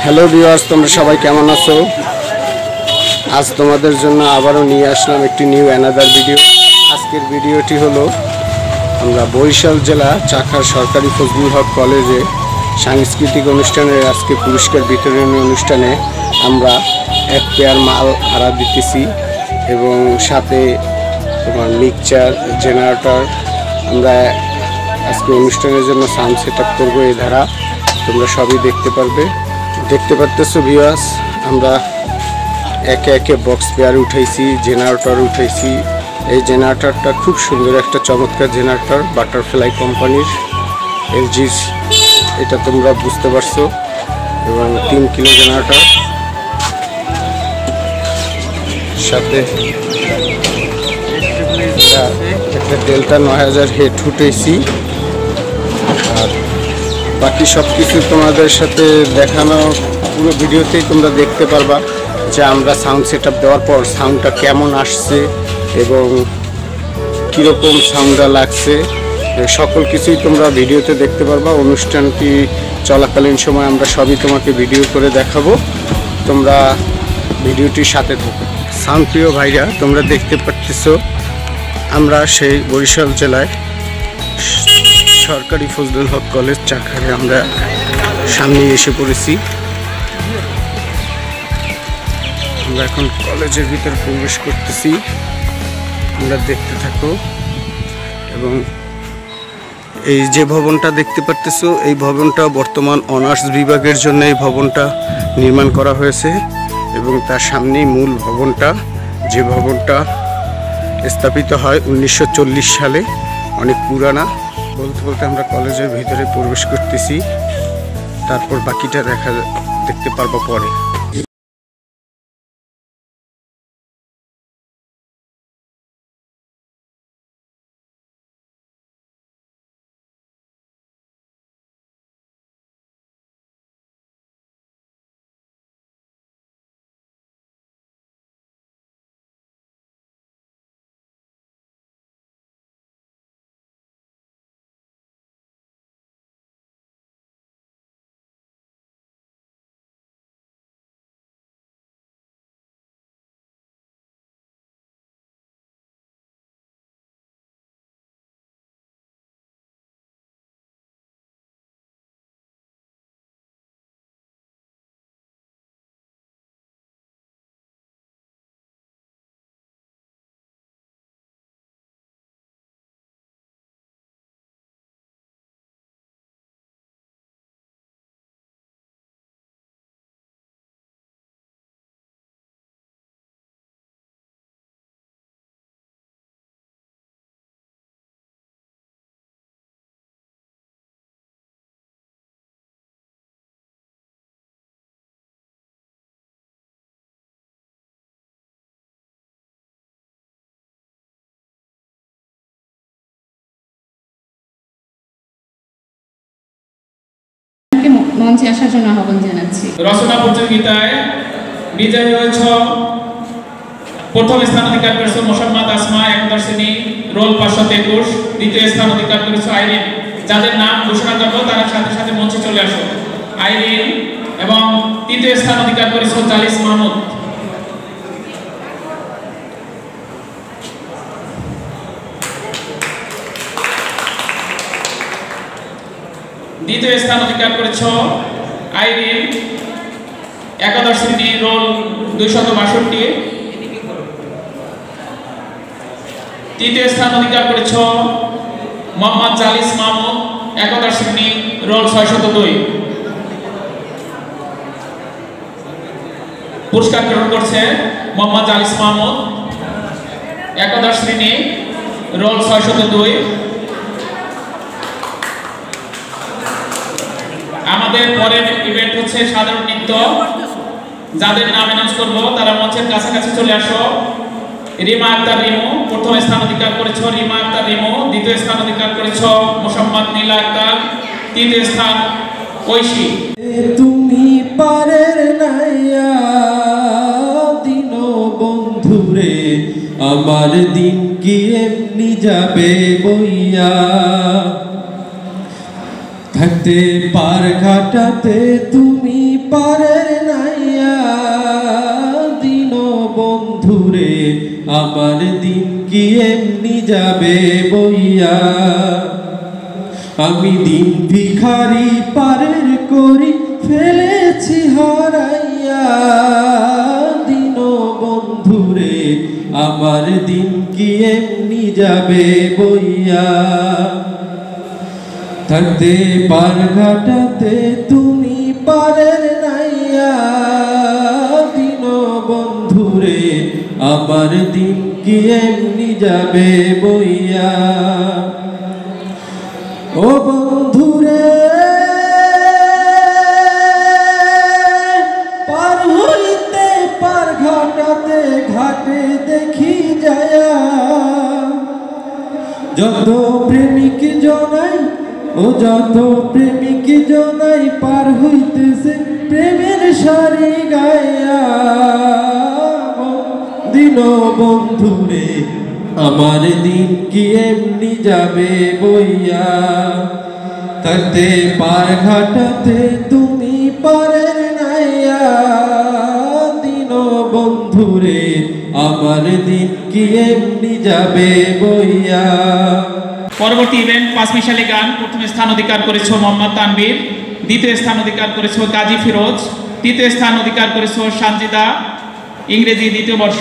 Hello viewers, তোমরা সবাই কেমন আছো? আজ তোমাদের জন্য আবারও নিয়ে আসলাম একটি নিউ অ্যানাদার ভিডিও। আজকের ভিডিওটি হলো আমরা বরিশাল জেলা চাখার সরকারি ফজলুল হক কলেজে সাংস্কৃতিক অনুষ্ঠানের আজকে পুরস্কার বিতরণী অনুষ্ঠানে আমরা এক পেয়ার মাল ভাড়া দিতেছি এবং সাথে তোমার মিক্সচার জেনারেটর আমরা আজকে অনুষ্ঠানের জন্য সাউন্ড সেট আপ করবো। এই ধারা তোমরা সবই দেখতে পারতেছো ভিউয়ার্স। আমরা একে একে বক্স পেয়ার উঠাইছি, জেনারেটর উঠাইছি। এই জেনারেটরটা খুব সুন্দর একটা চমৎকার জেনারেটর, বাটারফ্লাই কোম্পানির এলজির, এটা তোমরা বুঝতে পারছো। এবং 3 কিলো জেনারেটর, সাথে একটা ডেল্টা 9000 হেড উঠেছি। আর বাকি সব কিছু তোমাদের সাথে দেখানো পুরো ভিডিওতেই তোমরা দেখতে পারবা যে আমরা সাউন্ড সেট আপ দেওয়ার পর সাউন্ডটা কেমন আসছে এবং কীরকম সাউন্ডটা লাগছে, সকল কিছুই তোমরা ভিডিওতে দেখতে পারবা। অনুষ্ঠানটি চলাকালীন সময় আমরা সবই তোমাকে ভিডিও করে দেখাবো, তোমরা ভিডিওটির সাথে থাকো। সাউন্ড প্রিয় ভাইরা, তোমরা দেখতে পাচ্ছো আমরা সেই বরিশাল জেলায় সরকারি ফজলুল হক কলেজ চাখারে আমরা সামনে এসে পড়েছি। আমরা এখন কলেজের ভিতর প্রবেশ করতেছি, তোমরা দেখতে থাকো। এবং এই যে ভবনটা দেখতে পারতেছো, এই ভবনটা বর্তমান অনার্স বিভাগের জন্য এই ভবনটা নির্মাণ করা হয়েছে এবং তার সামনেই মূল ভবনটা, যে ভবনটা স্থাপিত হয় 1940 সালে, অনেক পুরানা। বলতে বলতে আমরা কলেজের ভিতরে প্রবেশ করতেছি, তারপর বাকিটা দেখতে পারবো পরে। মঞ্চে আসার জন্য আহ্বান জানাচ্ছি। রচনা প্রতিযোগিতায় বিজয়ী হয়েছে, প্রথম স্থান অধিকার করেছে মোসাম্মদ আসমা, 11 শ্রেণী, রোল 523। দ্বিতীয় স্থান অধিকার করেছে আইরিন। যাদের নাম ঘোষণা করবো তারা সাথে সাথে মঞ্চে চলে আসো। আইরিন। এবং তৃতীয় স্থান অধিকার করেছে জালিস মাহমুদ। দ্বিতীয় স্থান অধিকার করেছ আইরিন, 11 শ্রেণী, রোল 262। তৃতীয় স্থান অধিকার করেছ মোহাম্মদ জালিস মাহমুদ, 11 শ্রেণী, রোল 602। পুরস্কার গ্রহণ করছে মোহাম্মদ জালিস মাহমুদ, 11 শ্রেণী, রোল 602। আমাদের পরের ইভেন্ট হচ্ছে সাধারণ নৃত্য। যাদের নাম অ্যানাউন্স করবো তারা মঞ্চের কাছাকাছি চলে আসো। রিমা আক্তার রিমু, প্রথম স্থান অধিকার করেছ রিমা আক্তার রিমু। দ্বিতীয় স্থান অধিকার করেছ মোসাম্মদ নীলা আক্তার। তৃতীয় স্থান ঐশী। তুমি পারের নাইয়া দিন বন্ধুরে, আমার দিন কি এমনি যাবে বইয়া। থাকতে পার ঘাটাতে তুমি পারের নাইয়া দিন বন্ধুরে আমার দিন কি এমনি যাবে বইয়া আমি দিন ভিখারি পারের করি ফেলেছি হারাইয়া দিন বন্ধুরে আমার দিন কি এমনি যাবে বইয়া থাকতে পার ঘাটাতে তুমি পারের নাইয়া দিন বন্ধুরে আমার দিন কি এমনি যাবে বইয়া ও বন্ধুরে পার হইতে পার ঘাটাতে ঘাটে দেখি যায়া যত প্রেমিক জনাই ও যত প্রেমিক জনাই পার হইতেছে প্রেমের সারি গায়া দিন বন্ধুরে আমার দিন কি এমনি যাবে বইয়া থাকতে পার ঘাটাতে তুমি পারের নাইয়া দিন বন্ধুরে আমার দিন কি এমনি যাবে বইয়া। পরবর্তী ইভেন্ট পাঁচমিশালী গান প্রথম স্থান অধিকার করেছে মোহাম্মদ তানভীর, দ্বিতীয় স্থান অধিকার করেছে গাজী ফিরোজ, তৃতীয় স্থান অধিকার করেছে সানজিদা, ইংরেজি দ্বিতীয় বর্ষ।